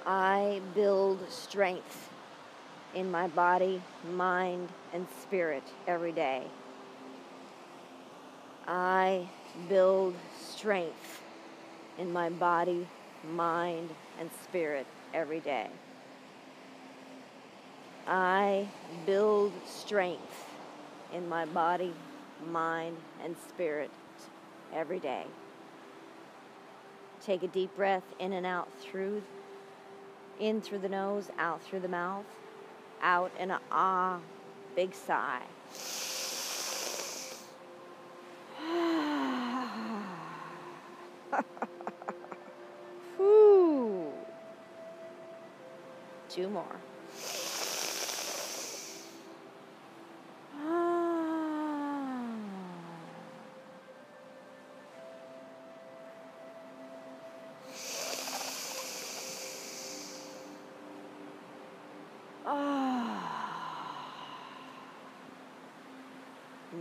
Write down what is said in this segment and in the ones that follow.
I build strength in my body, mind, and spirit every day. I build strength in my body, mind, and spirit every day. I build strength in my body, mind, and spirit every day. Take a deep breath in and out in through the nose, out through the mouth, out in a big sigh. Whew. 2 more.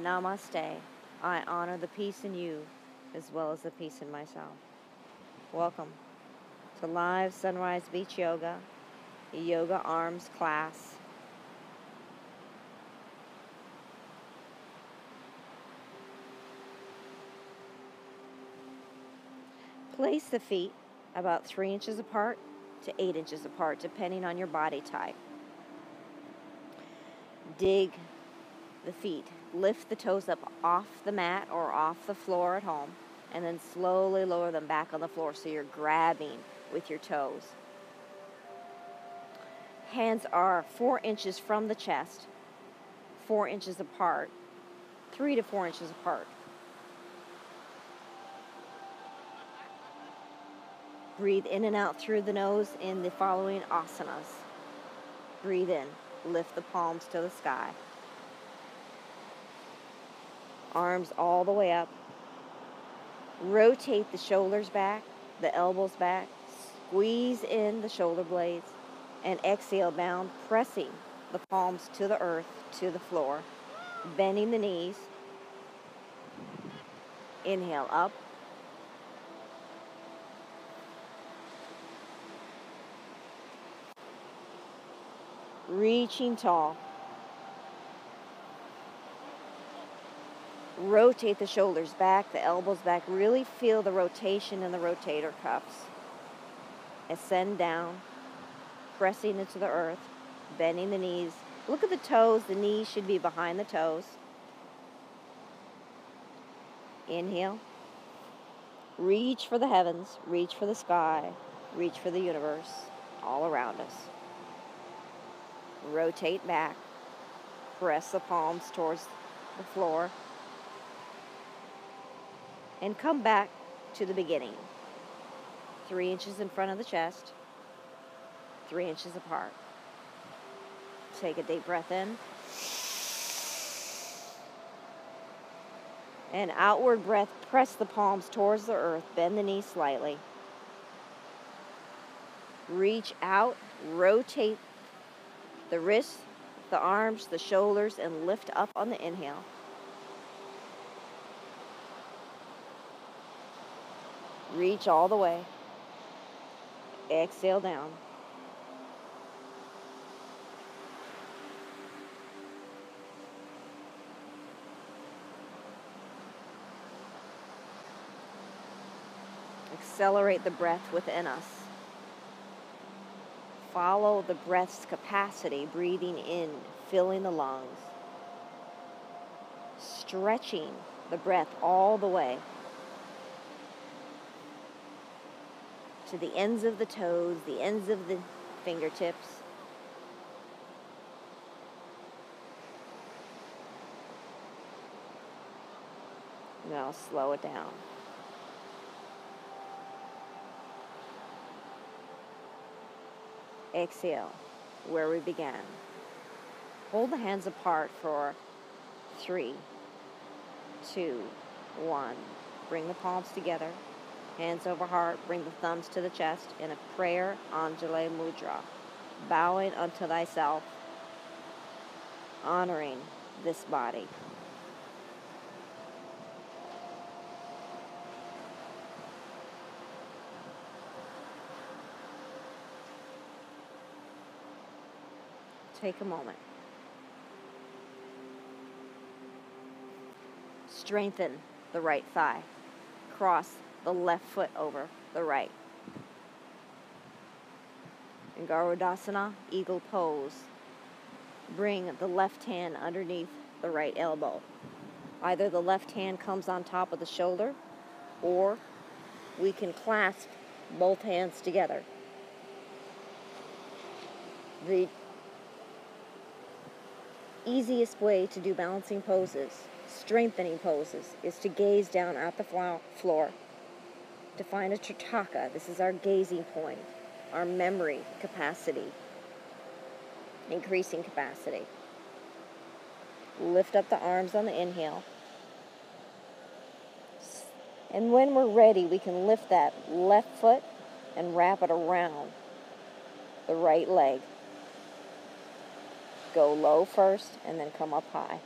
Namaste. I honor the peace in you as well as the peace in myself. Welcome to live Sunrise Beach Yoga, Yoga Arms class. Place the feet about 3 inches apart to 8 inches apart, depending on your body type. Dig the feet. Lift the toes up off the mat or off the floor at home, and then slowly lower them back on the floor so you're grabbing with your toes. Hands are 4 inches from the chest, 4 inches apart, 3 to 4 inches apart. Breathe in and out through the nose in the following asanas. Breathe in. Lift the palms to the sky. Arms all the way up. Rotate the shoulders back, the elbows back. Squeeze in the shoulder blades. And exhale down, pressing the palms to the earth, to the floor. Bending the knees. Inhale up. Reaching tall. Rotate the shoulders back, the elbows back. Really feel the rotation in the rotator cuffs. Ascend down, pressing into the earth, bending the knees. Look at the toes. The knees should be behind the toes. Inhale. Reach for the heavens, reach for the sky, reach for the universe all around us. Rotate back. Press the palms towards the floor. And come back to the beginning. 3 inches in front of the chest, 3 inches apart. Take a deep breath in. And outward breath, press the palms towards the earth, bend the knees slightly. Reach out, rotate the wrists, the arms, the shoulders, and lift up on the inhale. Reach all the way. Exhale down. Accelerate the breath within us. Follow the breath's capacity, breathing in, filling the lungs. Stretching the breath all the way to the ends of the toes, the ends of the fingertips. Now slow it down. Exhale, where we began. Hold the hands apart for 3, 2, 1. Bring the palms together. Hands over heart, bring the thumbs to the chest in a prayer Anjali Mudra, bowing unto thyself, honoring this body. Take a moment. Strengthen the right thigh. Cross the left foot over the right. In Garudasana, eagle pose. Bring the left hand underneath the right elbow. Either the left hand comes on top of the shoulder, or we can clasp both hands together. The easiest way to do balancing poses, strengthening poses, is to gaze down at the floor to find a tritaka. This is our gazing point, our memory capacity, increasing capacity. Lift up the arms on the inhale. And when we're ready, we can lift that left foot and wrap it around the right leg. Go low first and then come up high.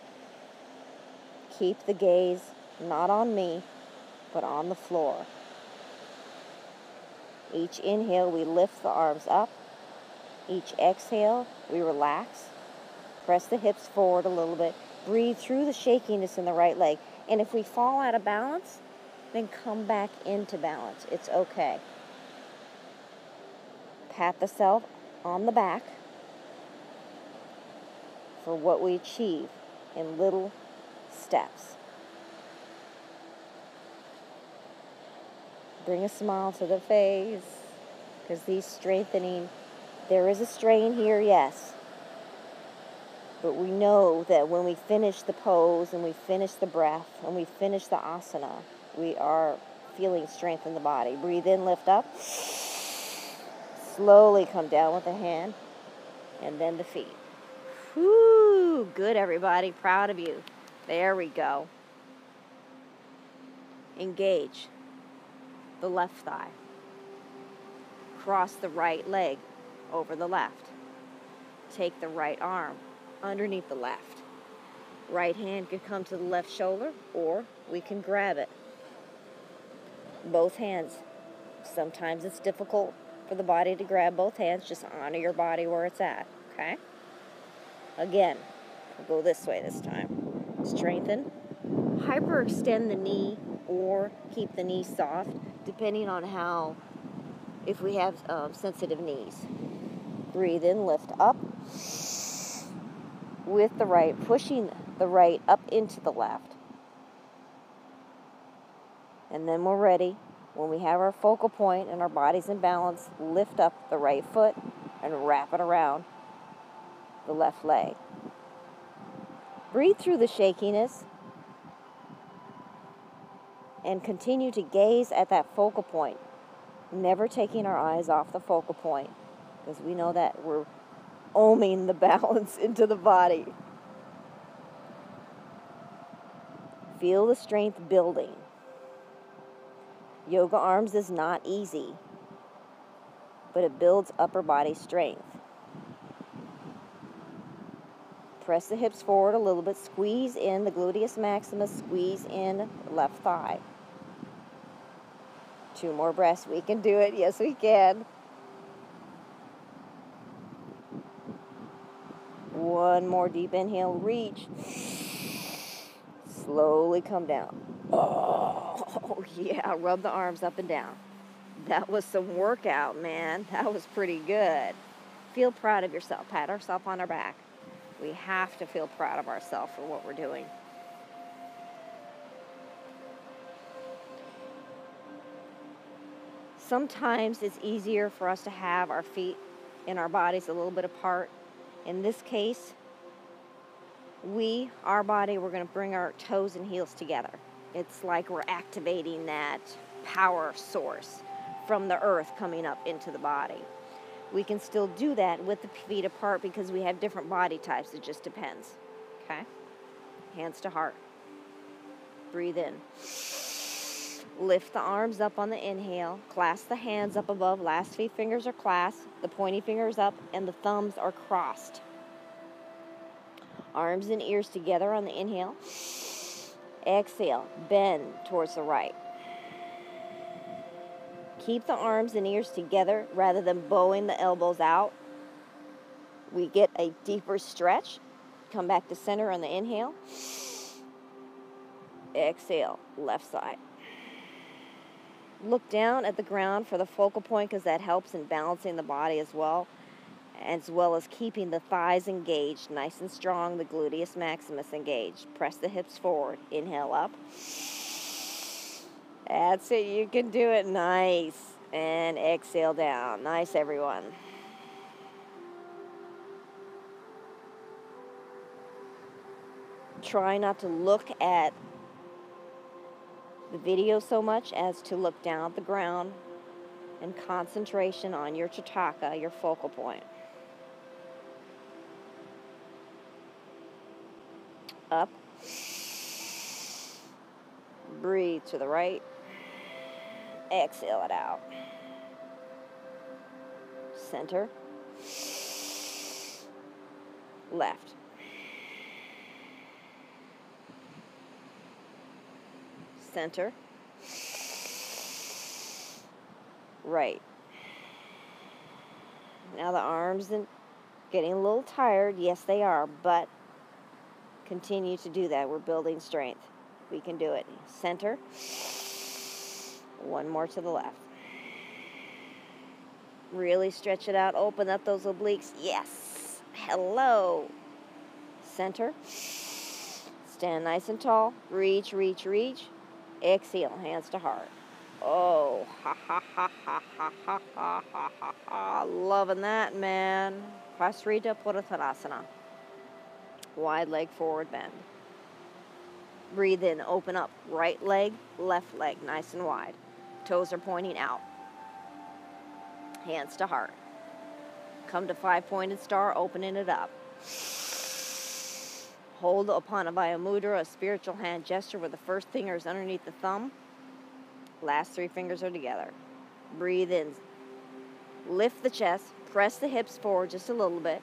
Keep the gaze not on me, but on the floor. Each inhale, we lift the arms up. Each exhale, we relax. Press the hips forward a little bit. Breathe through the shakiness in the right leg. And if we fall out of balance, then come back into balance. It's okay. Pat the self on the back for what we achieve in little steps. Bring a smile to the face, because these strengthening, there is a strain here, yes. But we know that when we finish the pose and we finish the breath and we finish the asana, we are feeling strength in the body. Breathe in, lift up. Slowly come down with the hand and then the feet. Whoo! Good, everybody. Proud of you. There we go. Engage the left thigh. Cross the right leg over the left. Take the right arm underneath the left. Right hand can come to the left shoulder, or we can grab it. Both hands. Sometimes it's difficult for the body to grab both hands. Just honor your body where it's at, okay? Again, we'll go this way this time. Strengthen. Hyperextend the knee or keep the knee soft, depending on how, if we have sensitive knees. Breathe in, lift up with the right, pushing the right up into the left. And then we're ready. When we have our focal point and our body's in balance, lift up the right foot and wrap it around the left leg. Breathe through the shakiness and continue to gaze at that focal point, never taking our eyes off the focal point, because we know that we're oming the balance into the body. Feel the strength building. Yoga arms is not easy, but it builds upper body strength. Press the hips forward a little bit. Squeeze in the gluteus maximus. Squeeze in left thigh. 2 more breaths. We can do it. Yes, we can. 1 more deep inhale. Reach. Slowly come down. Oh, yeah. Rub the arms up and down. That was some workout, man. That was pretty good. Feel proud of yourself. Pat ourselves on our back. We have to feel proud of ourselves for what we're doing. Sometimes it's easier for us to have our feet and our bodies a little bit apart. In this case, our body, we're going to bring our toes and heels together. It's like we're activating that power source from the earth coming up into the body. We can still do that with the feet apart because we have different body types. It just depends. Okay? Hands to heart. Breathe in. Lift the arms up on the inhale. Clasp the hands up above. Last 3 fingers are clasped. The pointy fingers up and the thumbs are crossed. Arms and ears together on the inhale. Exhale. Bend towards the right. Keep the arms and ears together rather than bowing the elbows out. We get a deeper stretch. Come back to center on the inhale. Exhale, left side. Look down at the ground for the focal point because that helps in balancing the body as well as keeping the thighs engaged, nice and strong, the gluteus maximus engaged. Press the hips forward. Inhale up. That's it. You can do it. Nice. And exhale down. Nice, everyone. Try not to look at the video so much as to look down at the ground and concentration on your Chataka, your focal point. Up. Breathe to the right. Exhale it out. Center. Left. Center. Right. Now the arms are getting a little tired. Yes, they are, but continue to do that. We're building strength. We can do it. Center. One more to the left. Really stretch it out. Open up those obliques. Yes. Hello. Center. Stand nice and tall. Reach, reach, reach. Exhale. Hands to heart. Oh, ha, ha, ha, ha, ha, ha, ha, ha, ha, ha. Loving that, man. Pasrita Puruttanasana. Wide leg forward bend. Breathe in. Open up. Right leg, left leg. Nice and wide. Toes are pointing out. Hands to heart. Come to 5-pointed star, opening it up. Hold Upanavaya Mudra, a spiritual hand gesture where the first finger is underneath the thumb. Last 3 fingers are together. Breathe in. Lift the chest. Press the hips forward just a little bit.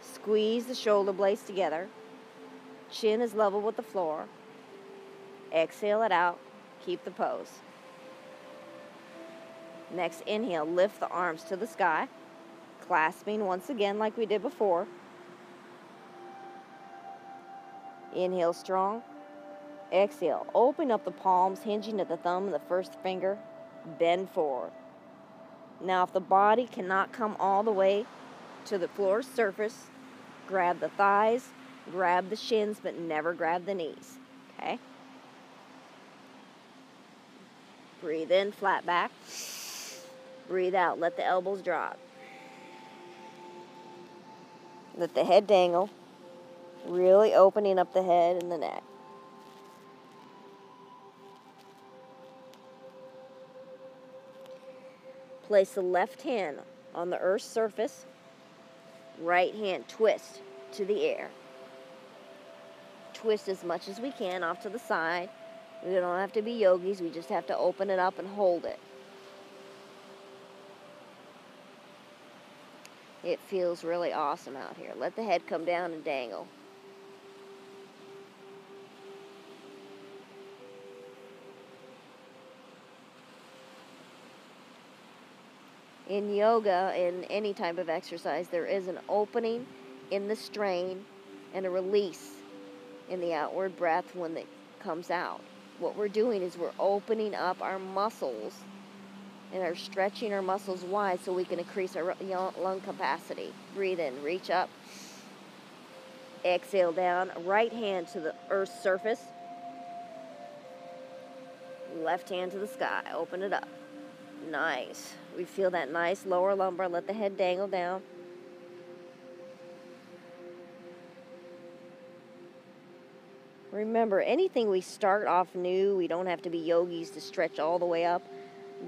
Squeeze the shoulder blades together. Chin is level with the floor. Exhale it out. Keep the pose. Next, inhale. Lift the arms to the sky. Clasping once again like we did before. Inhale strong. Exhale. Open up the palms, hinging at the thumb and the first finger. Bend forward. Now, if the body cannot come all the way to the floor surface, grab the thighs, grab the shins, but never grab the knees. Okay? Breathe in, flat back. Breathe out. Let the elbows drop. Let the head dangle. Really opening up the head and the neck. Place the left hand on the earth's surface. Right hand twist to the air. Twist as much as we can off to the side. We don't have to be yogis. We just have to open it up and hold it. It feels really awesome out here. Let the head come down and dangle. In yoga, in any type of exercise, there is an opening in the strain and a release in the outward breath when it comes out. What we're doing is we're opening up our muscles and are stretching our muscles wide so we can increase our lung capacity. Breathe in, reach up. Exhale down. Right hand to the earth's surface. Left hand to the sky. Open it up. Nice. We feel that nice lower lumbar. Let the head dangle down. Remember, anything we start off new, we don't have to be yogis to stretch all the way up.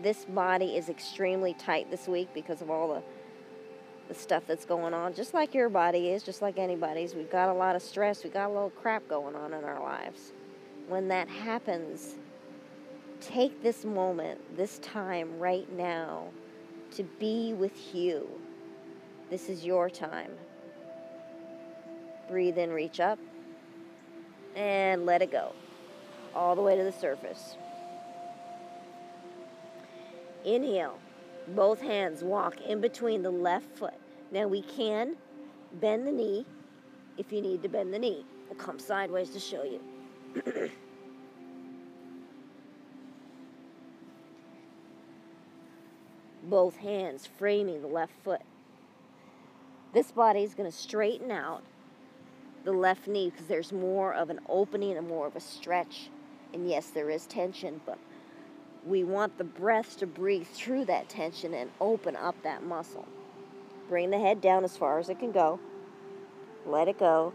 This body is extremely tight this week because of all the stuff that's going on. Just like your body is, just like anybody's. We've got a lot of stress. We've got a little crap going on in our lives. When that happens, take this moment, this time right now to be with you. This is your time. Breathe in, reach up, and let it go. All the way to the surface. Inhale. Both hands walk in between the left foot. Now we can Bend the knee if you need to bend the knee. We'll come sideways to show you. Both hands framing the left foot. This body is going to straighten out the left knee because there's more of an opening and more of a stretch. And yes, there is tension, but we want the breath to breathe through that tension and open up that muscle. Bring the head down as far as it can go. Let it go.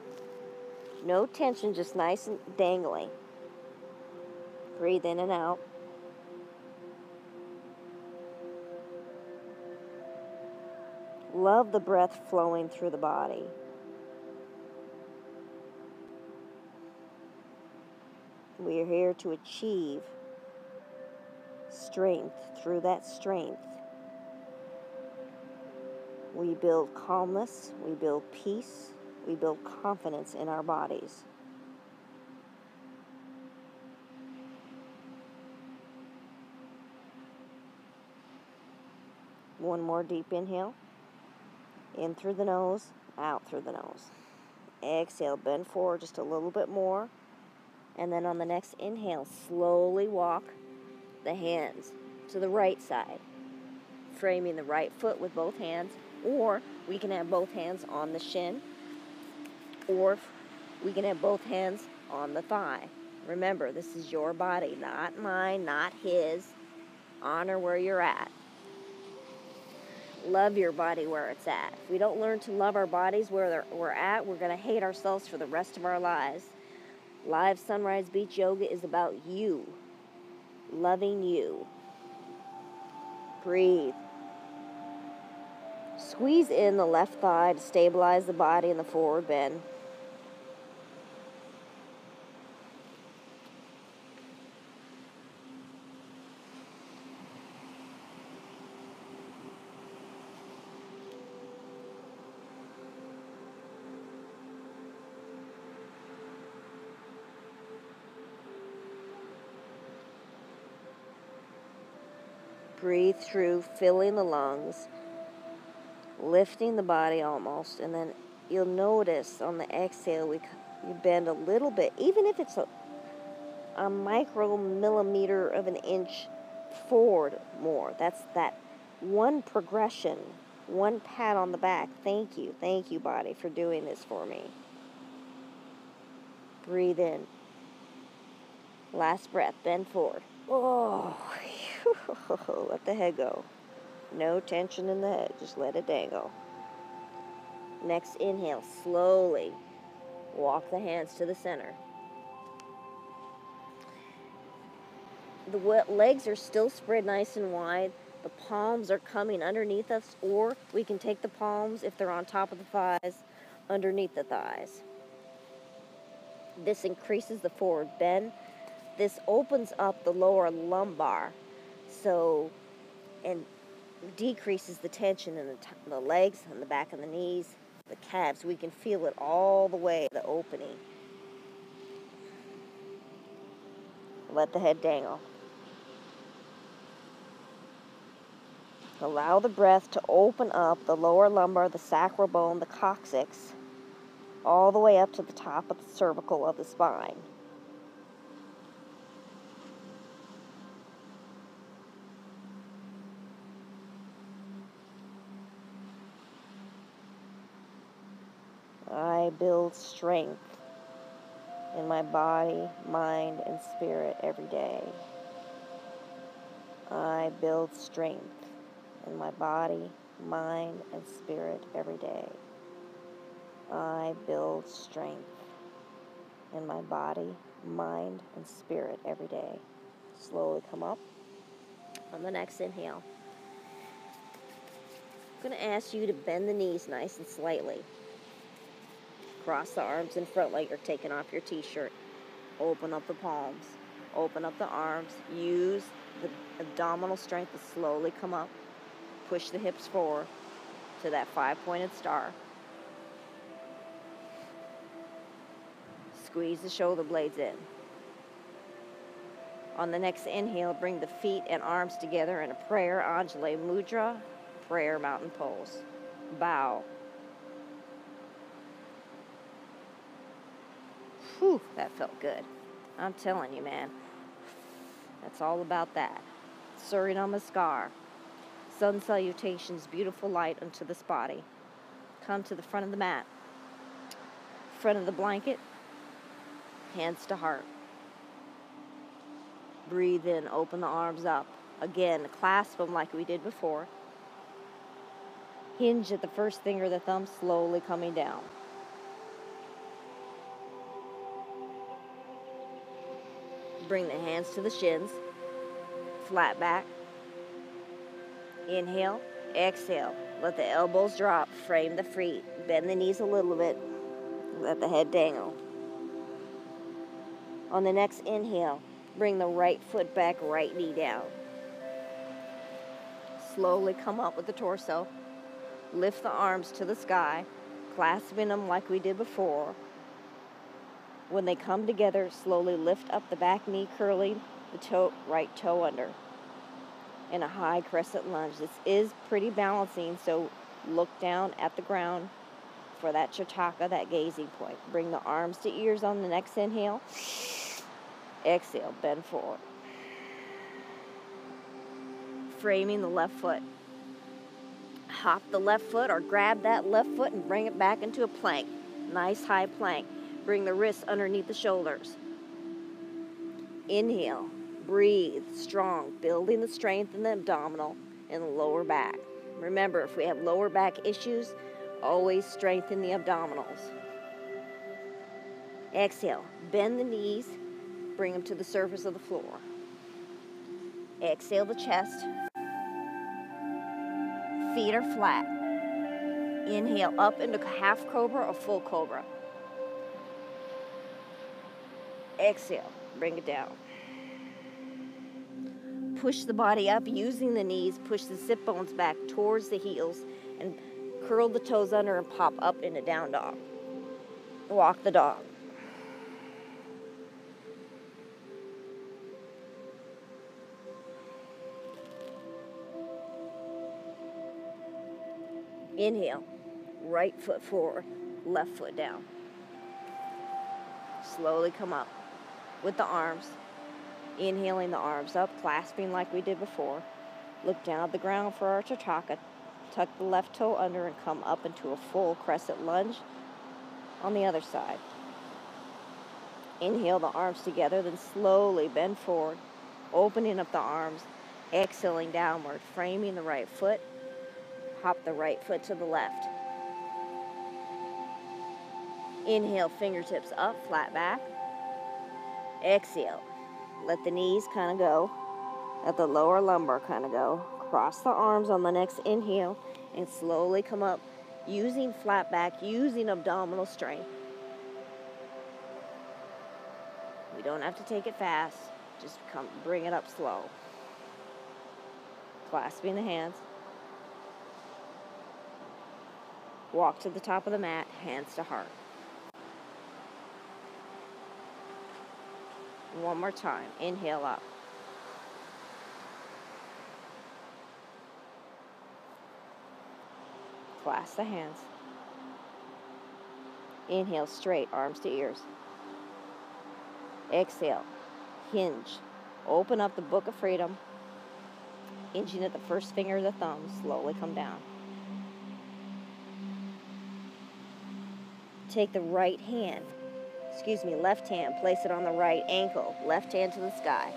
No tension, just nice and dangling. Breathe in and out. Love the breath flowing through the body. We are here to achieve strength. Through that strength, we build calmness, we build peace, we build confidence in our bodies. One more deep inhale. In through the nose, out through the nose. Exhale, bend forward just a little bit more. And then on the next inhale, slowly walk the hands to the right side, framing the right foot with both hands. Or we can have both hands on the shin, or we can have both hands on the thigh. Remember, this is your body, not mine, not his. Honor where you're at. Love your body where it's at. If we don't learn to love our bodies where we're at, we're going to hate ourselves for the rest of our lives. Live Sunrise Beach Yoga is about you. Loving you. Breathe. Squeeze in the left thigh to stabilize the body in the forward bend. Breathe through, filling the lungs, lifting the body almost, and then you'll notice on the exhale you bend a little bit, even if it's a micro millimeter of an inch forward more. That's that one progression, one pat on the back. Thank you body for doing this for me. Breathe in. Last breath, bend forward. Oh, let the head go. No tension in the head, just let it dangle. Next inhale, slowly walk the hands to the center. The legs are still spread nice and wide. The palms are coming underneath us, or we can take the palms, if they're on top of the thighs, underneath the thighs. This increases the forward bend. This opens up the lower lumbar, and decreases the tension in the legs and the back of the knees, the calves. We can feel it all the way, the opening. Let the head dangle. Allow the breath to open up the lower lumbar, the sacral bone, the coccyx, all the way up to the top of the cervical of the spine. I build strength in my body, mind, and spirit every day. I build strength in my body, mind, and spirit every day. I build strength in my body, mind, and spirit every day. Slowly come up. On the next inhale, I'm going to ask you to bend the knees nice and slightly. Cross the arms in front like you're taking off your t-shirt. Open up the palms. Open up the arms. Use the abdominal strength to slowly come up. Push the hips forward to that 5-pointed star. Squeeze the shoulder blades in. On the next inhale, bring the feet and arms together in a prayer, Anjali Mudra, prayer mountain pose. Bow. Whew, that felt good. I'm telling you, man. That's all about that. Surrey Namaskar. Sun salutations, beautiful light unto this body. Come to the front of the mat. Front of the blanket. Hands to heart. Breathe in, open the arms up. Again, clasp them like we did before. Hinge at the first finger of the thumb, slowly coming down. Bring the hands to the shins. Flat back. Inhale, exhale. Let the elbows drop. Frame the feet. Bend the knees a little bit. Let the head dangle. On the next inhale, bring the right foot back, right knee down. Slowly come up with the torso. Lift the arms to the sky, clasping them like we did before. When they come together, slowly lift up the back knee, curling the right toe under. In a high crescent lunge. This is pretty balancing, so look down at the ground for that Chataka, that gazing point. Bring the arms to ears on the next inhale. Exhale, bend forward. Framing the left foot. Hop the left foot or grab that left foot and bring it back into a plank. Nice high plank. Bring the wrists underneath the shoulders. Inhale. Breathe strong, building the strength in the abdominal and the lower back. Remember, if we have lower back issues, always strengthen the abdominals. Exhale. Bend the knees. Bring them to the surface of the floor. Exhale the chest. Feet are flat. Inhale up into half cobra or full cobra. Exhale. Bring it down. Push the body up using the knees. Push the sit bones back towards the heels and curl the toes under and pop up into down dog. Walk the dog. Inhale, right foot forward, left foot down. Slowly come up with the arms. Inhaling the arms up, clasping like we did before. Look down at the ground for our Chataka. Tuck the left toe under and come up into a full crescent lunge on the other side. Inhale the arms together, then slowly bend forward, opening up the arms, exhaling downward, framing the right foot. Hop the right foot to the left. Inhale, fingertips up, flat back. Exhale. Let the knees kind of go. Let the lower lumbar kind of go. Cross the arms on the next inhale and slowly come up using flat back, using abdominal strength. We don't have to take it fast. Just bring it up slow. Clasping the hands. Walk to the top of the mat, hands to heart. One more time. Inhale up. Clasp the hands. Inhale straight, arms to ears. Exhale. Hinge. Open up the Book of Freedom. Hinging at the first finger of the thumb. Slowly come down. Take the left hand, place it on the right ankle, left hand to the sky.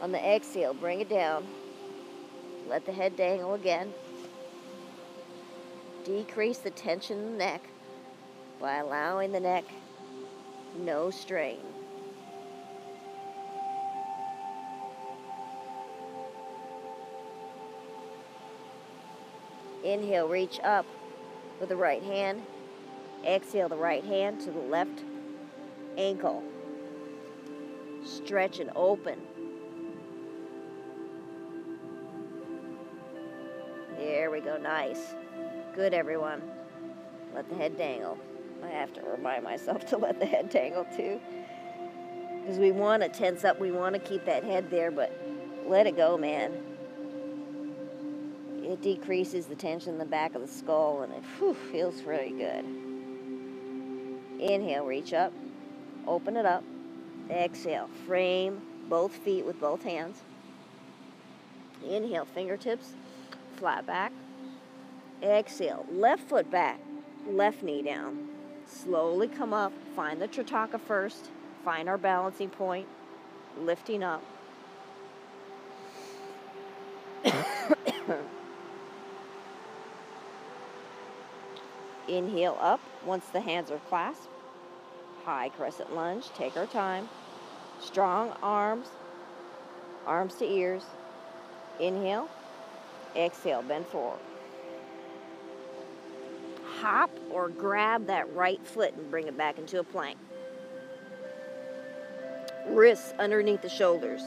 On the exhale, bring it down. Let the head dangle again. Decrease the tension in the neck by allowing the neck no strain. Inhale, reach up with the right hand. Exhale the right hand to the left ankle. Stretch and open. There we go, nice. Good, everyone. Let the head dangle. I have to remind myself to let the head dangle too. Because we want to tense up, we want to keep that head there, but let it go, man. It decreases the tension in the back of the skull, and it feels really good. Inhale, reach up, open it up. Exhale, frame both feet with both hands. Inhale, fingertips, flat back. Exhale, left foot back, left knee down. Slowly come up, find the Tritaka first, find our balancing point, lifting up. Inhale up once the hands are clasped. High crescent lunge, take our time. Strong arms, arms to ears. Inhale, exhale, bend forward. Hop or grab that right foot and bring it back into a plank. Wrists underneath the shoulders.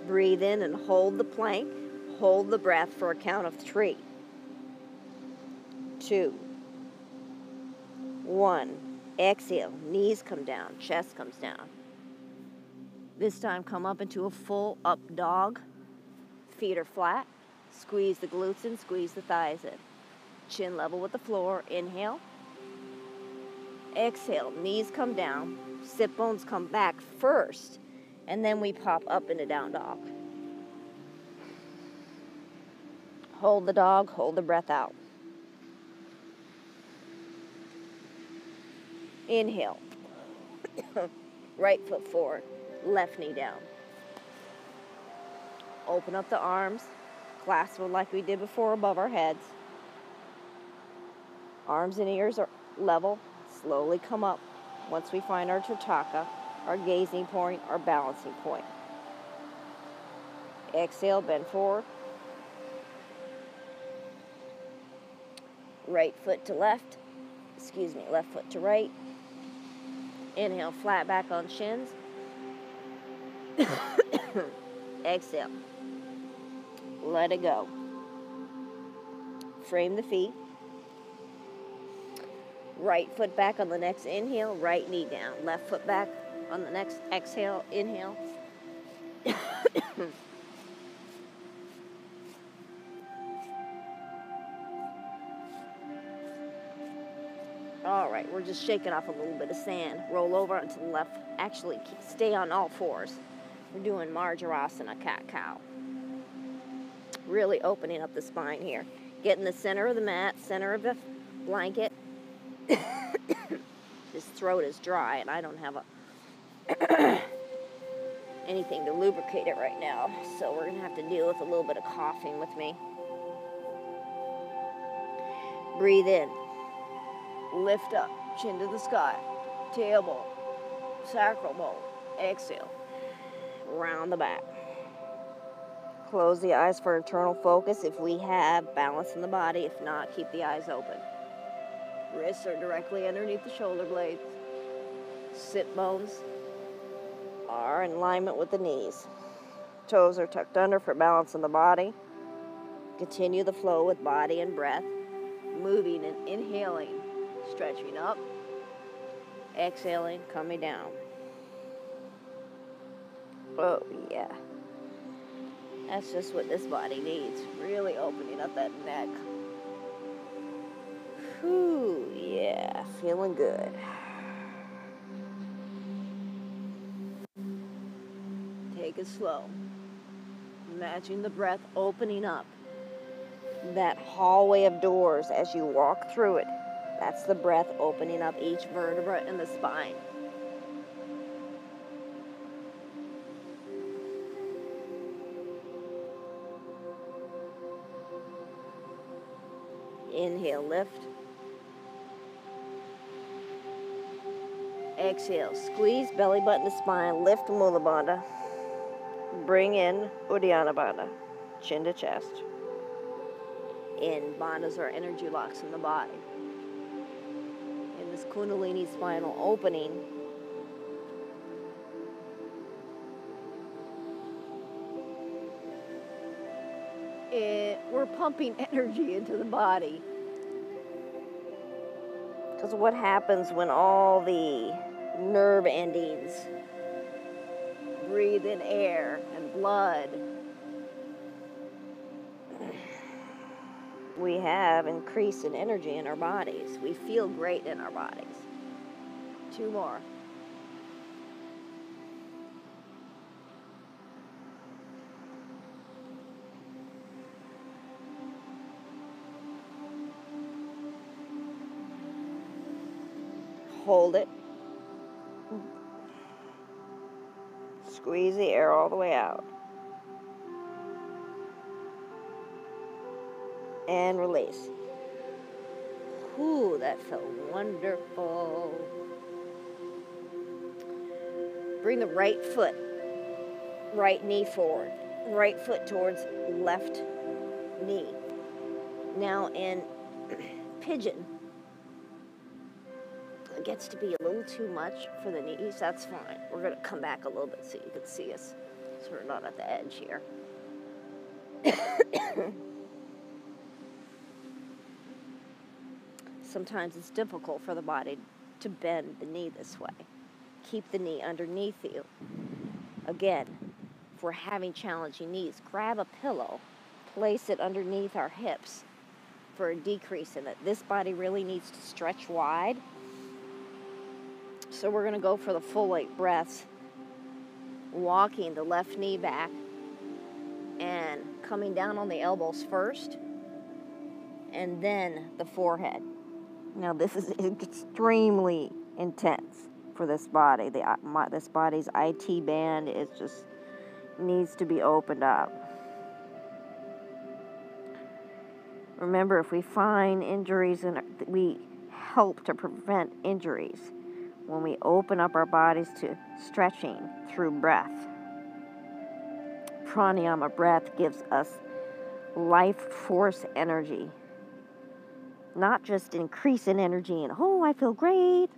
Breathe in and hold the plank. Hold the breath for a count of 3, 2, 1. Exhale, knees come down, chest comes down. This time come up into a full up dog. Feet are flat. Squeeze the glutes in, squeeze the thighs in. Chin level with the floor. Inhale. Exhale, knees come down. Sit bones come back first. And then we pop up into down dog. Hold the dog, hold the breath out. Inhale. Right foot forward, left knee down. Open up the arms, clasp them like we did before above our heads. Arms and ears are level. Slowly come up once we find our Tritaka, our gazing point, our balancing point. Exhale, bend forward. Right foot to left. Left foot to right. Inhale, flat back on shins. Exhale. Let it go. Frame the feet. Right foot back on the next inhale, right knee down. Left foot back on the next exhale, inhale. All right, we're just shaking off a little bit of sand. Roll over onto the left. Actually, stay on all fours. We're doing Marjarasana, cat-cow. Really opening up the spine here. Get in the center of the mat, center of the blanket. This throat is dry, and I don't have anything to lubricate it right now. So we're going to have to deal with a little bit of coughing with me. Breathe in. Lift up, chin to the sky, tailbone, sacral bone. Exhale, round the back. Close the eyes for internal focus if we have balance in the body. If not, keep the eyes open. Wrists are directly underneath the shoulder blades. Sit bones are in alignment with the knees. Toes are tucked under for balance in the body. Continue the flow with body and breath. Moving and inhaling. Stretching up, exhaling, coming down. Oh, yeah. That's just what this body needs. Really opening up that neck. Whew, yeah, feeling good. Take it slow. Imagine the breath opening up that hallway of doors as you walk through it. That's the breath opening up each vertebra in the spine. Inhale, lift. Exhale, squeeze belly button to spine, lift Mula Bandha. Bring in Uddiyana Bandha, chin to chest. In bandhas are energy locks in the body. In this Kundalini spinal opening, we're pumping energy into the body. Because what happens when all the nerve endings breathe in air and blood we have increase in energy in our bodies. We feel great in our bodies. 2 more. Hold it. Squeeze the air all the way out. And release. Ooh, that felt wonderful. Bring the right foot, right knee forward. Right foot towards left knee. Now in pigeon, it gets to be a little too much for the knees. That's fine. We're going to come back a little bit so you can see us. So we're not at the edge here. Sometimes it's difficult for the body to bend the knee this way. Keep the knee underneath you. Again, if we're having challenging knees, grab a pillow, place it underneath our hips for a decrease in it. This body really needs to stretch wide. So we're going to go for the full 8 breaths, walking the left knee back and coming down on the elbows first, and then the forehead. Now this is extremely intense for this body. This body's IT band is just needs to be opened up. Remember, if we find injuries, we help to prevent injuries when we open up our bodies to stretching through breath. Pranayama breath gives us life force energy. Not just increase in energy and, oh, I feel great.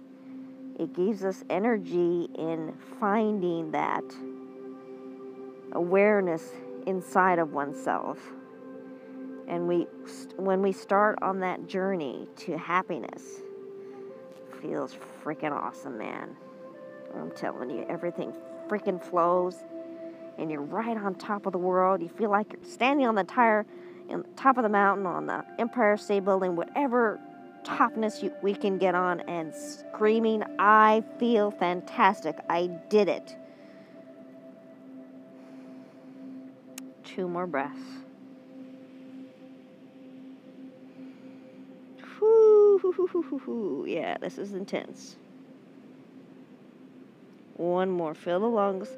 It gives us energy in finding that awareness inside of oneself. And when we start on that journey to happiness, it feels freaking awesome, man. I'm telling you, everything freaking flows, and you're right on top of the world. You feel like you're standing on the top of the mountain, on the Empire State Building, whatever topness we can get on, and screaming, I feel fantastic. I did it. 2 more breaths. Whoo, yeah, this is intense. 1 more. Fill the lungs.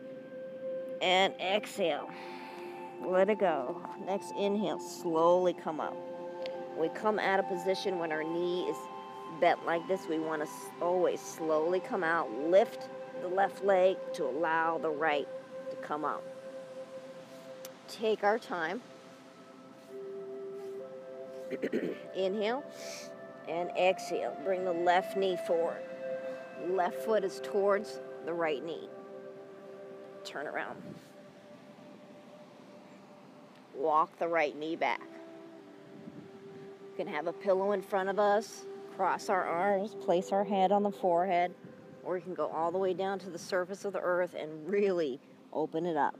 And exhale. Let it go. Next inhale. Slowly come up. We come out of position when our knee is bent like this. We want to always slowly come out. Lift the left leg to allow the right to come up. Take our time. Inhale and exhale. Bring the left knee forward. Left foot is towards the right knee. Turn around. Walk the right knee back. You can have a pillow in front of us, cross our arms, place our head on the forehead, or you can go all the way down to the surface of the earth and really open it up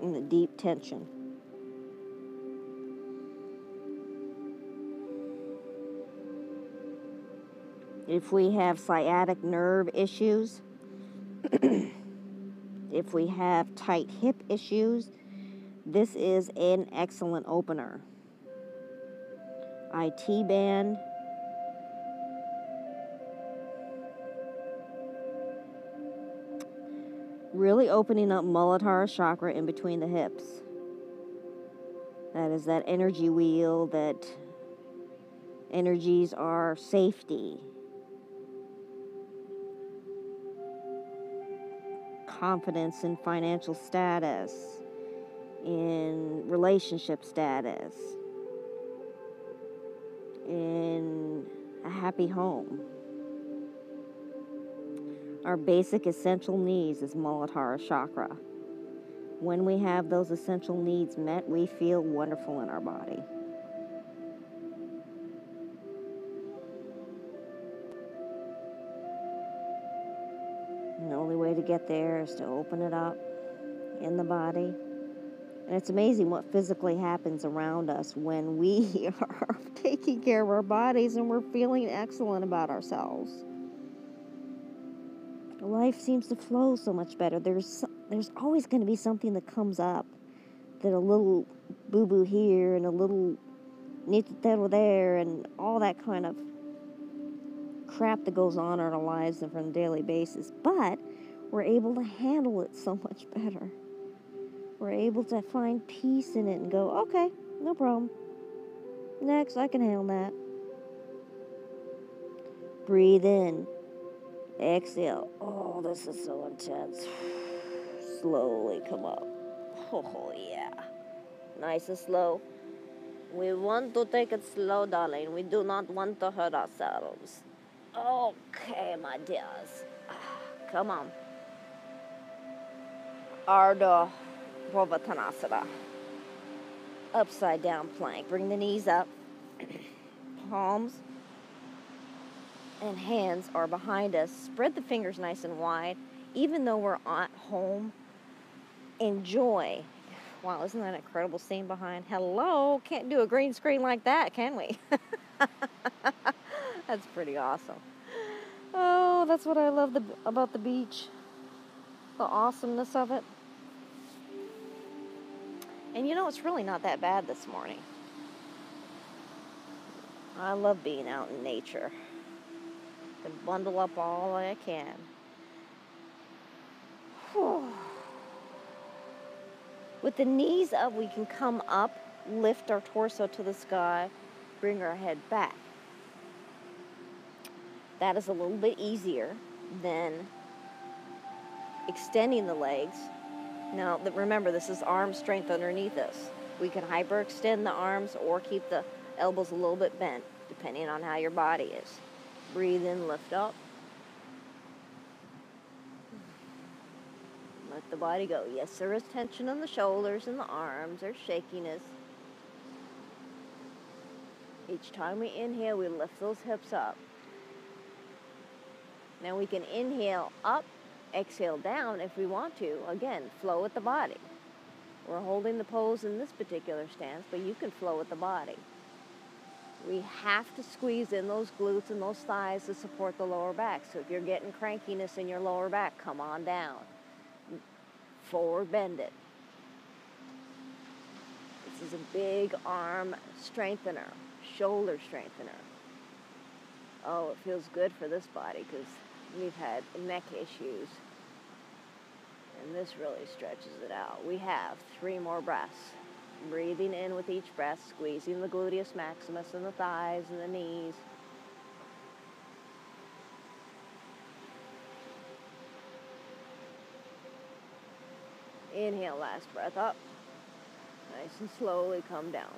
in the deep tension. If we have sciatic nerve issues, if we have tight hip issues, this is an excellent opener. IT band. Really opening up Muladhara chakra in between the hips. That is that energy wheel that energies are safety, confidence in financial status, in relationship status, in a happy home. Our basic essential needs is Muladhara chakra. When we have those essential needs met, we feel wonderful in our body. And the only way to get there is to open it up in the body And it's amazing what physically happens around us when we are taking care of our bodies and we're feeling excellent about ourselves. Life seems to flow so much better. There's always going to be something that comes up, that a little boo-boo here and a little nitutero there and all that kind of crap that goes on in our lives and from a daily basis. But we're able to handle it so much better. We're able to find peace in it and go, okay, no problem. Next, I can handle that. Breathe in. Exhale. Oh, this is so intense. Slowly come up. Oh, yeah. Nice and slow. We want to take it slow, darling. We do not want to hurt ourselves. Okay, my dears. Come on. Ardha Pravatanasana. Upside down plank. Bring the knees up. Palms and hands are behind us. Spread the fingers nice and wide. Even though we're at home, enjoy. Wow, isn't that an incredible scene behind? Hello, can't do a green screen like that, can we? That's pretty awesome. Oh, that's what I love about the beach. The awesomeness of it. And you know, it's really not that bad this morning. I love being out in nature. I can bundle up all I can. Whew. With the knees up, we can come up, lift our torso to the sky, bring our head back. That is a little bit easier than extending the legs. Now, remember, this is arm strength underneath us. We can hyperextend the arms or keep the elbows a little bit bent, depending on how your body is. Breathe in, lift up. Let the body go. Yes, there is tension in the shoulders and the arms. There's shakiness. Each time we inhale, we lift those hips up. Now we can inhale up, exhale down if we want to. Again, flow with the body. We're holding the pose in this particular stance, but you can flow with the body. We have to squeeze in those glutes and those thighs to support the lower back. So if you're getting crankiness in your lower back, come on down. Forward bend it. This is a big arm strengthener, shoulder strengthener. Oh, it feels good for this body because we've had neck issues. And this really stretches it out. We have 3 more breaths. Breathing in with each breath, squeezing the gluteus maximus and the thighs and the knees. Inhale, last breath up. Nice and slowly come down.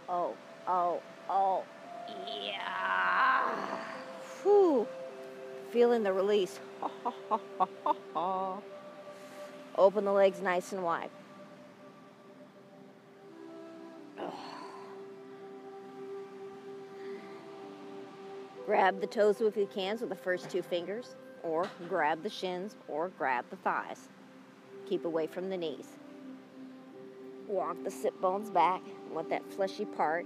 Oh, oh, oh. Yeah. Whew. Feeling the release. Open the legs nice and wide. Grab the toes if you can with the first 2 fingers, or grab the shins, or grab the thighs. Keep away from the knees. Walk the sit bones back. Want that fleshy part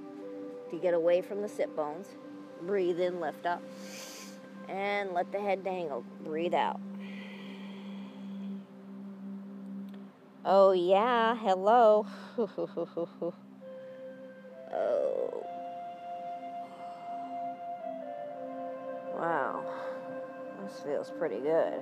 to get away from the sit bones. Breathe in, lift up, and let the head dangle. Breathe out. Oh yeah, hello. Oh. Wow, this feels pretty good.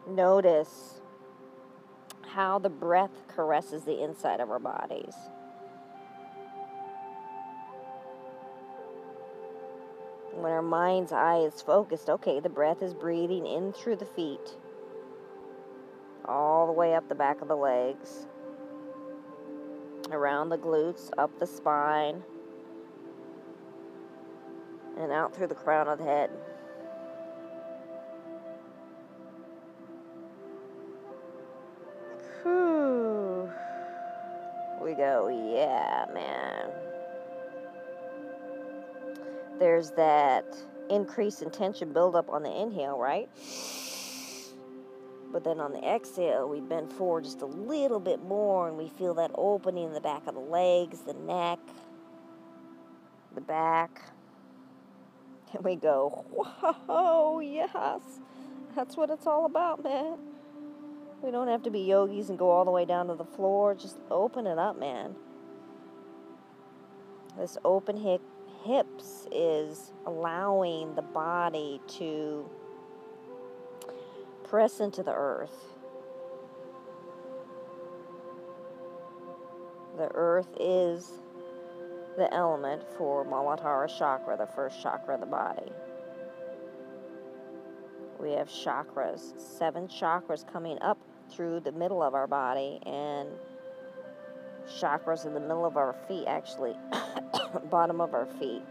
Notice how the breath caresses the inside of our bodies. When our mind's eye is focused, okay, the breath is breathing in through the feet, all the way up the back of the legs, around the glutes, up the spine, and out through the crown of the head. Whew. We go, yeah, man. there's that increase in tension buildup on the inhale, right? But then on the exhale, we bend forward just a little bit more, and we feel that opening in the back of the legs, the neck, the back. And we go, whoa, yes. That's what it's all about, man. We don't have to be yogis and go all the way down to the floor. Just open it up, man. This open hips is allowing the body to press into the earth. The earth is the element for Muladhara chakra, the first chakra of the body. We have chakras, 7 chakras coming up through the middle of our body, and chakras in the middle of our feet, actually, bottom of our feet,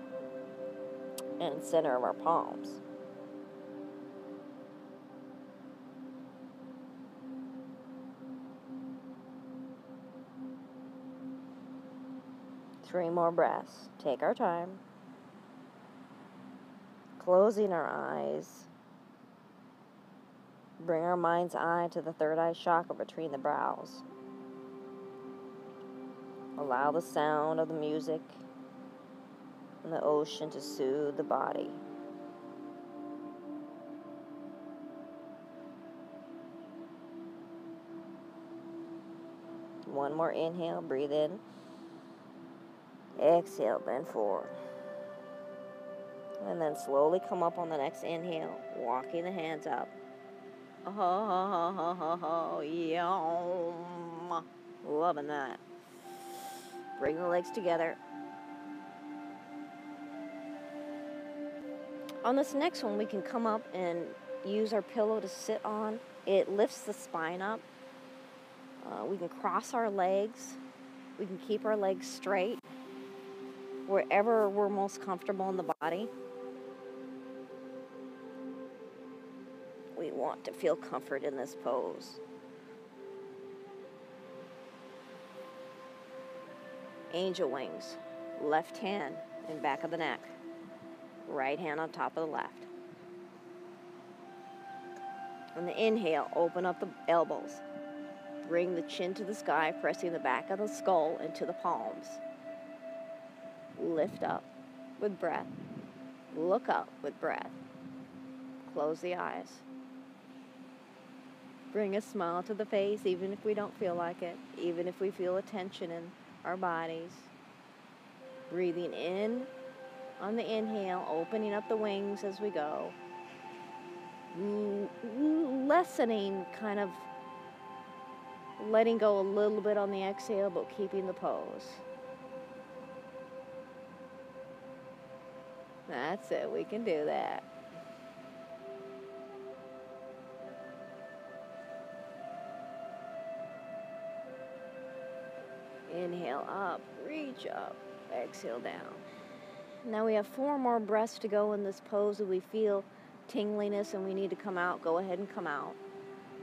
and center of our palms. Three more breaths. Take our time. Closing our eyes. Bring our mind's eye to the third eye chakra between the brows. Allow the sound of the music and the ocean to soothe the body. One more inhale, breathe in. Exhale, bend forward. And then slowly come up on the next inhale, walking the hands up. Oh, yum. Loving that. Bring the legs together. On this next one, we can come up and use our pillow to sit on. It lifts the spine up. We can cross our legs. We can keep our legs straight wherever we're most comfortable in the body. We want to feel comfort in this pose. Angel wings. Left hand in back of the neck. Right hand on top of the left. On the inhale, open up the elbows. Bring the chin to the sky, pressing the back of the skull into the palms. Lift up with breath. Look up with breath. Close the eyes. Bring a smile to the face, even if we don't feel like it, even if we feel a tension in our bodies. Breathing in on the inhale, opening up the wings as we go. Lessening, kind of letting go a little bit on the exhale, but keeping the pose. That's it, we can do that. Inhale up, reach up, exhale down. Now we have 4 more breaths to go in this pose. If we feel tingliness and we need to come out, go ahead and come out.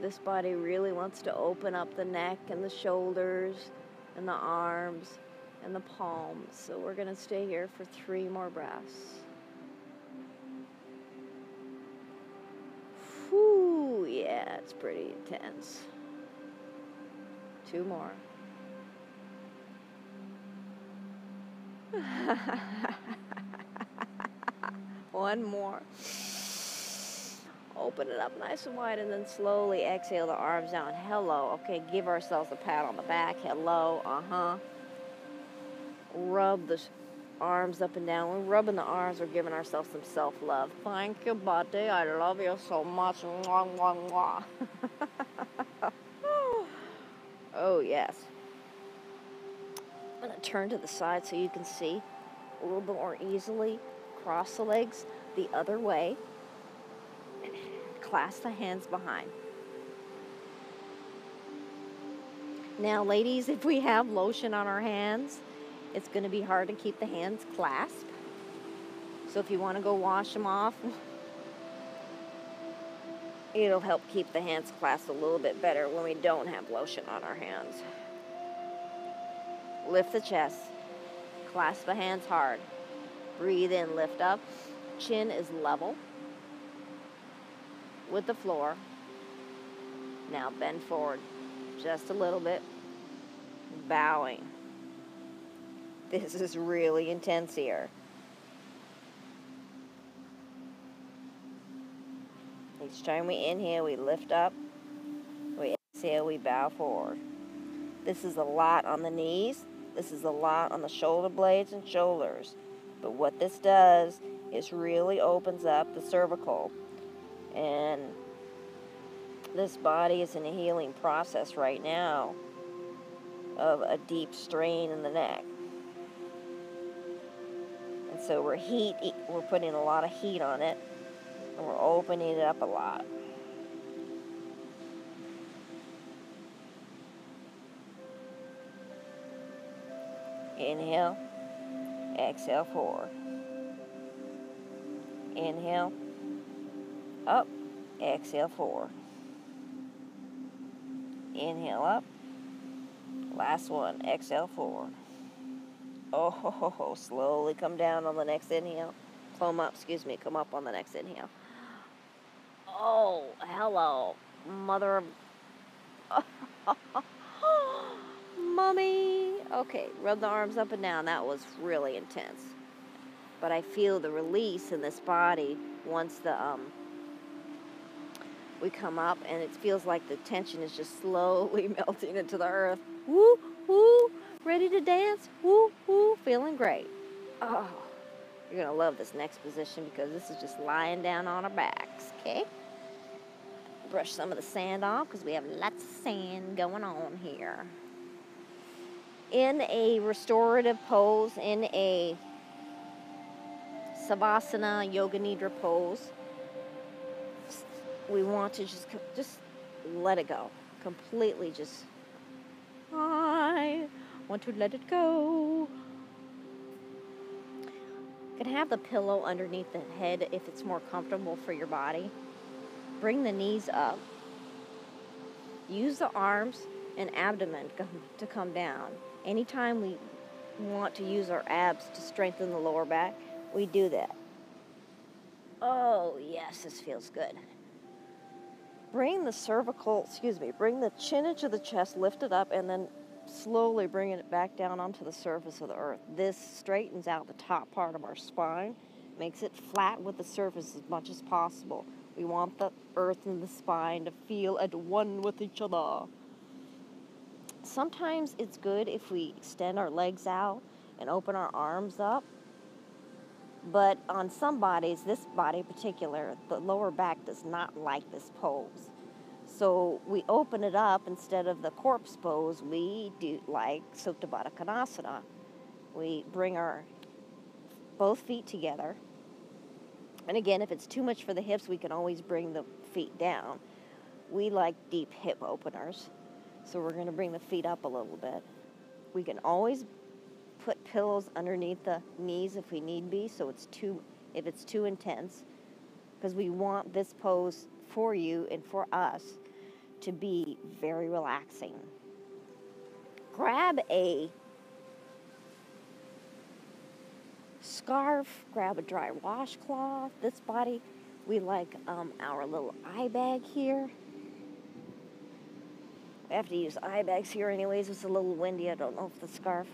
This body really wants to open up the neck and the shoulders and the arms and the palms. So we're going to stay here for 3 more breaths. Whew, yeah, it's pretty intense. 2 more. One more. Open it up nice and wide, and then slowly exhale the arms down. Hello. Okay, give ourselves a pat on the back. Hello. Rub the arms up and down. When we're rubbing the arms, we're giving ourselves some self-love. Thank you, buddy. I love you so much. Mwah, mwah, mwah. Oh, yes. I'm going to turn to the side so you can see a little bit more easily. Cross the legs the other way. Clasp the hands behind. Now, ladies, if we have lotion on our hands, it's going to be hard to keep the hands clasped. So if you want to go wash them off, it'll help keep the hands clasped a little bit better when we don't have lotion on our hands. Lift the chest. Clasp the hands hard. Breathe in, lift up. Chin is level with the floor. Now bend forward just a little bit, bowing. This is really intense here. Each time we inhale, we lift up. We exhale, we bow forward. This is a lot on the knees. This is a lot on the shoulder blades and shoulders. But what this does is really opens up the cervical. And this body is in a healing process right now of a deep strain in the neck. And so we're putting a lot of heat on it, and we're opening it up a lot. Inhale, exhale forward. Inhale, up, exhale forward. Inhale up. Last one, exhale forward. Oh, slowly come down on the next inhale. Come up on the next inhale. Oh, hello, mother of... Mommy. Okay, rub the arms up and down. That was really intense. But I feel the release in this body once we come up, and it feels like the tension is just slowly melting into the earth. Woo, woo, ready to dance? Woo, woo, feeling great. Oh, you're going to love this next position because this is just lying down on our backs, okay? Brush some of the sand off because we have lots of sand going on here. In a restorative pose, in a Savasana Yoga Nidra pose, we want to just let it go. Completely just, I want to let it go. You can have the pillow underneath the head if it's more comfortable for your body. Bring the knees up. Use the arms and abdomen to come down. Anytime we want to use our abs to strengthen the lower back, we do that. Oh, yes, this feels good. Bring the chin into the chest, lift it up, and then slowly bring it back down onto the surface of the earth. This straightens out the top part of our spine, makes it flat with the surface as much as possible. We want the earth and the spine to feel at one with each other. Sometimes it's good if we extend our legs out and open our arms up. But on some bodies, this body in particular, the lower back does not like this pose. So we open it up instead of the corpse pose. We do like Supta Baddha Konasana. We bring our both feet together. And again, if it's too much for the hips, we can always bring the feet down. We like deep hip openers. So we're going to bring the feet up a little bit. We can always put pillows underneath the knees if we need be, so if it's too intense, because we want this pose for you and for us to be very relaxing. Grab a scarf, grab a dry washcloth. This body, we like our little eye bag here. I have to use eye bags here anyways. It's a little windy. I don't know if the scarf.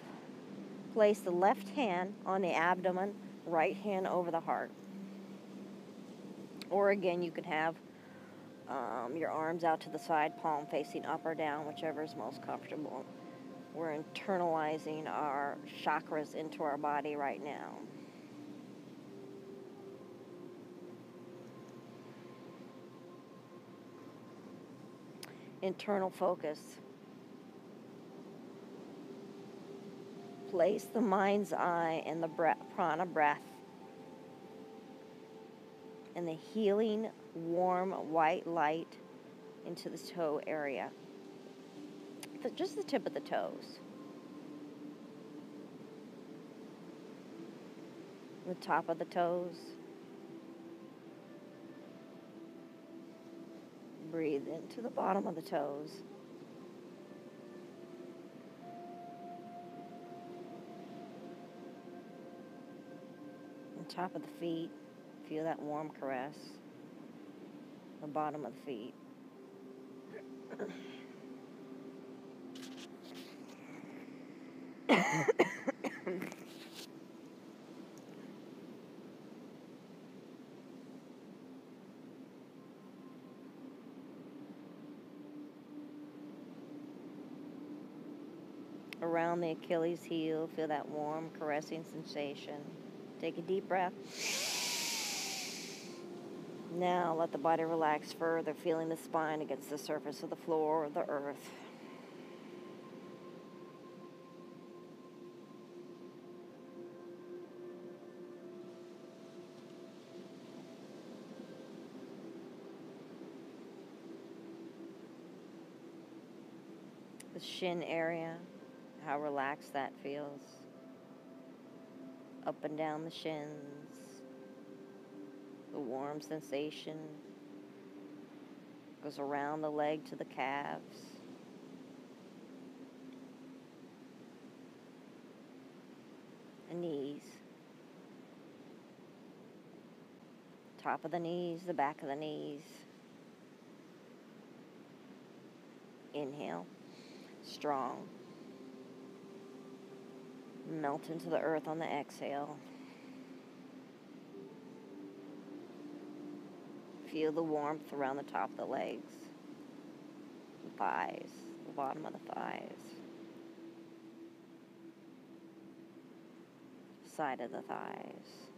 Place the left hand on the abdomen, right hand over the heart. Or again, you could have your arms out to the side, palm facing up or down, whichever is most comfortable. We're internalizing our chakras into our body right now. Internal focus. Place the mind's eye and the prana breath and the healing, warm, white light into the toe area. Just the tip of the toes. The top of the toes. Breathe into the bottom of the toes. The top of the feet, feel that warm caress. The bottom of the feet. Around the Achilles heel, feel that warm, caressing sensation. Take a deep breath. Now let the body relax further, feeling the spine against the surface of the floor or the earth. The shin area, how relaxed that feels. Up and down the shins. The warm sensation goes around the leg to the calves. The knees. Top of the knees, the back of the knees. Inhale. Strong. Melt into the earth on the exhale. Feel the warmth around the top of the legs, the thighs, the bottom of the thighs, side of the thighs.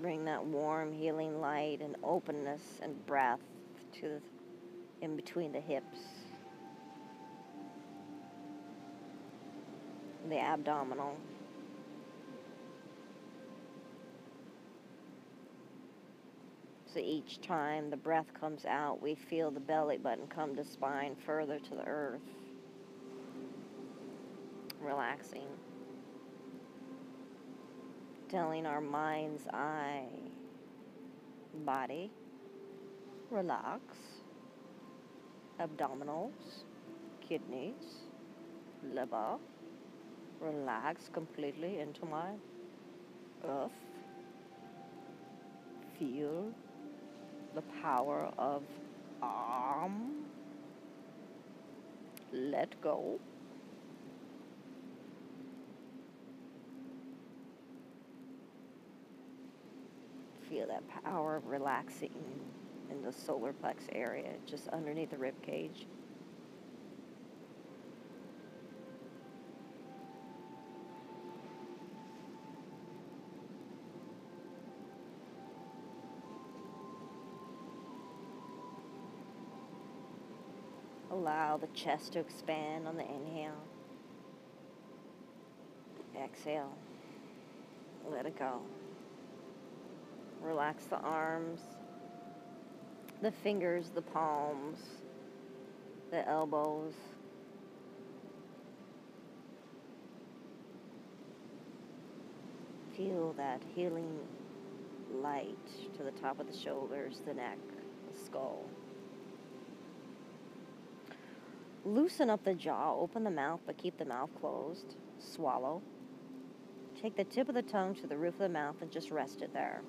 Bring that warm, healing light and openness and breath to in between the hips, the abdominal. So each time the breath comes out, we feel the belly button come to spine further to the earth. Relaxing. Telling our mind's eye, body, relax. Abdominals, kidneys, liver, relax completely into my earth. Feel the power of let go. Feel that power of relaxing in the solar plex area, just underneath the rib cage. Allow the chest to expand on the inhale. Exhale. Let it go. Relax the arms, the fingers, the palms, the elbows. Feel that healing light to the top of the shoulders, the neck, the skull. Loosen up the jaw, open the mouth, but keep the mouth closed. Swallow. Take the tip of the tongue to the roof of the mouth and just rest it there.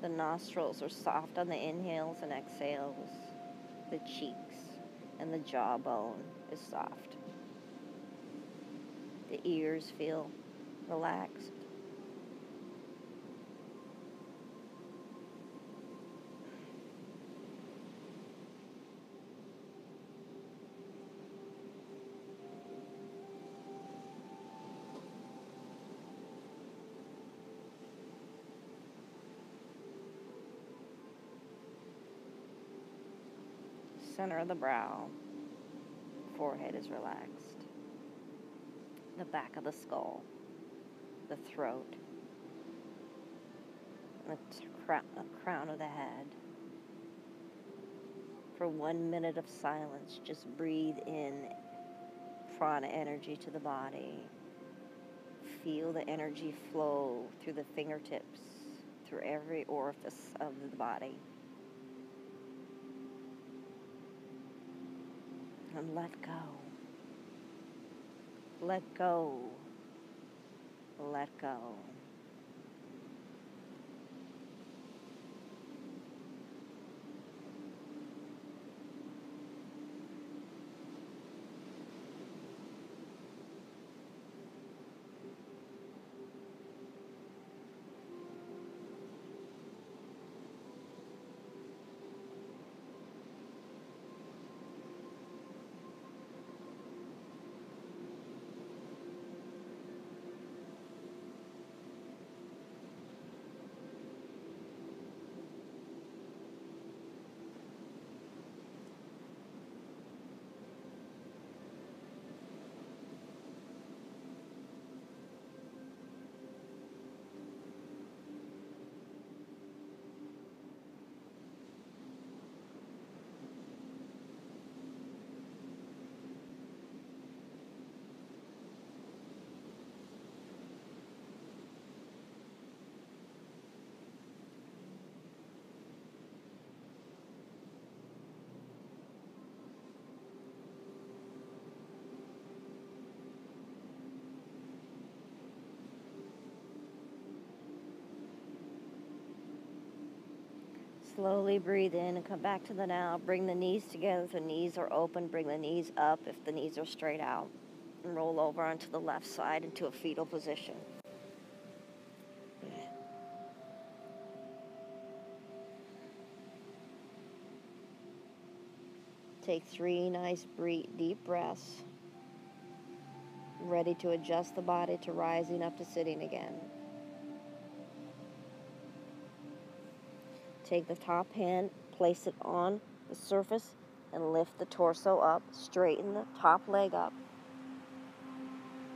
The nostrils are soft on the inhales and exhales. The cheeks and the jawbone is soft. The ears feel relaxed. Center of the brow, forehead is relaxed. The back of the skull, the throat, and the crown of the head. For 1 minute of silence, just breathe in prana energy to the body. Feel the energy flow through the fingertips, through every orifice of the body. And let go. Let go. Let go. Slowly breathe in and come back to the now. Bring the knees together if the knees are open. Bring the knees up if the knees are straight out. And roll over onto the left side into a fetal position. Take 3 nice deep breaths. Ready to adjust the body to rising up to sitting again. Take the top hand, place it on the surface, and lift the torso up. Straighten the top leg up.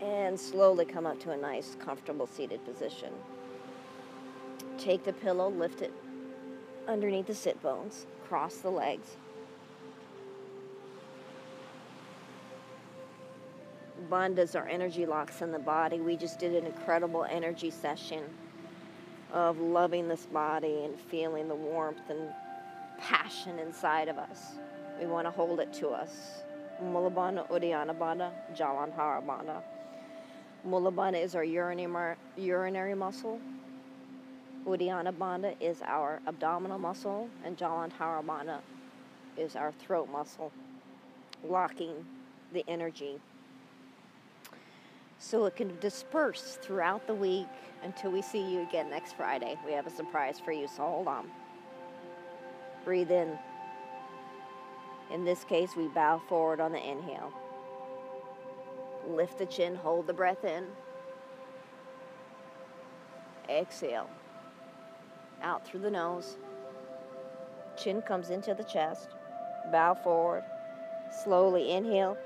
And slowly come up to a nice, comfortable seated position. Take the pillow, lift it underneath the sit bones. Cross the legs. Bandhas are energy locks in the body. We just did an incredible energy session of loving this body and feeling the warmth and passion inside of us. We want to hold it to us. Mula Bandha, Uddiyana Bandha, Jalandhara Bandha. Mula Bandha is our urinary muscle. Uddiyana Bandha is our abdominal muscle, and Jalandhara Bandha is our throat muscle, locking the energy so it can disperse throughout the week until we see you again next Friday. We have a surprise for you, so hold on. Breathe in. In this case, we bow forward on the inhale. Lift the chin, hold the breath in. Exhale. Out through the nose. Chin comes into the chest. Bow forward. Slowly inhale.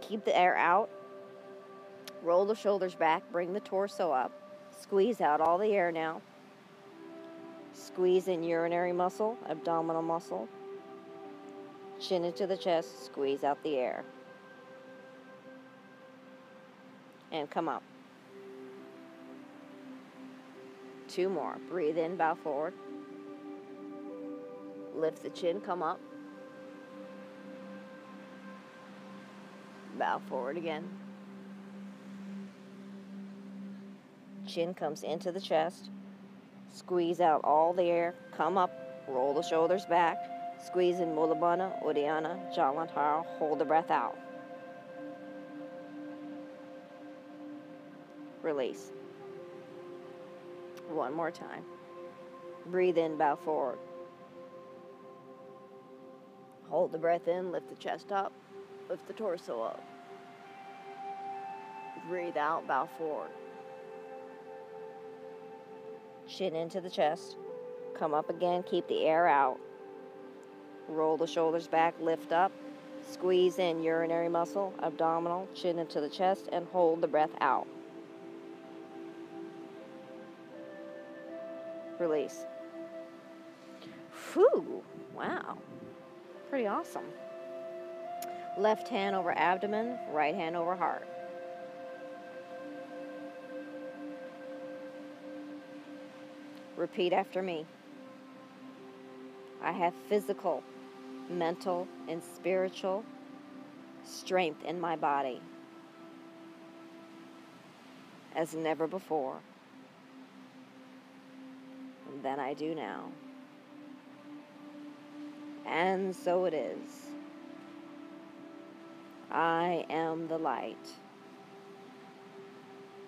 Keep the air out. Roll the shoulders back. Bring the torso up. Squeeze out all the air now. Squeeze in urinary muscle, abdominal muscle. Chin into the chest. Squeeze out the air. And come up. 2 more. Breathe in, bow forward. Lift the chin, come up. Bow forward again. Chin comes into the chest. Squeeze out all the air. Come up. Roll the shoulders back. Squeeze in Mula Bandha, Uddiyana, Jalandhara. Hold the breath out. Release. 1 more time. Breathe in, bow forward. Hold the breath in, lift the chest up, lift the torso up. Breathe out, bow forward. Chin into the chest. Come up again, keep the air out. Roll the shoulders back, lift up. Squeeze in urinary muscle, abdominal, chin into the chest, and hold the breath out. Release. Whew, wow. Pretty awesome. Left hand over abdomen, right hand over heart. Repeat after me. I have physical, mental, and spiritual strength in my body as never before than I do now. And so it is. I am the light.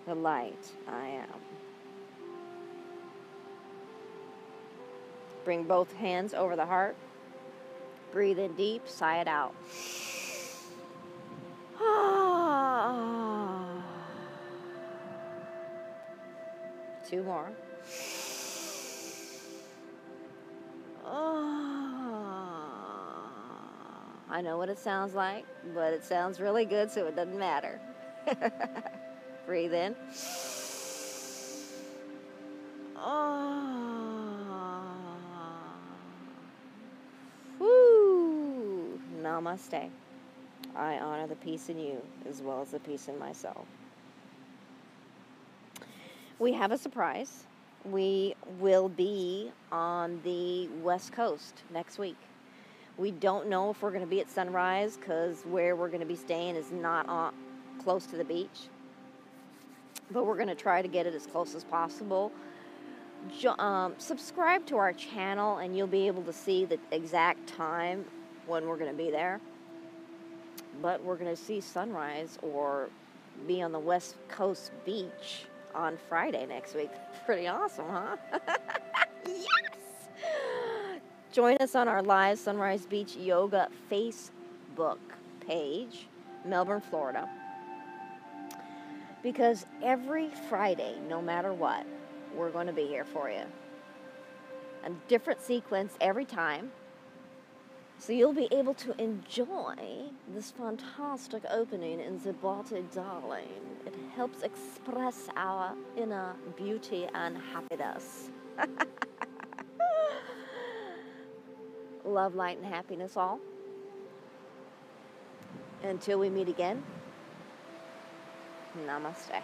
The light I am. Bring both hands over the heart. Breathe in deep, sigh it out. Two more. I know what it sounds like, but it sounds really good, so it doesn't matter. Breathe in. Woo! Namaste. I honor the peace in you as well as the peace in myself. We have a surprise. We will be on the West Coast next week. We don't know if we're going to be at sunrise because where we're going to be staying is not close to the beach. But we're going to try to get it as close as possible. Subscribe to our channel and you'll be able to see the exact time when we're going to be there. But we're going to see sunrise or be on the West Coast beach on Friday next week. Pretty awesome, huh? Yes! Join us on our live Sunrise Beach Yoga Facebook page, Melbourne, Florida. Because every Friday, no matter what, we're going to be here for you. A different sequence every time. So you'll be able to enjoy this fantastic opening in the body, darling. It helps express our inner beauty and happiness. Love, light, and happiness all. Until we meet again, namaste.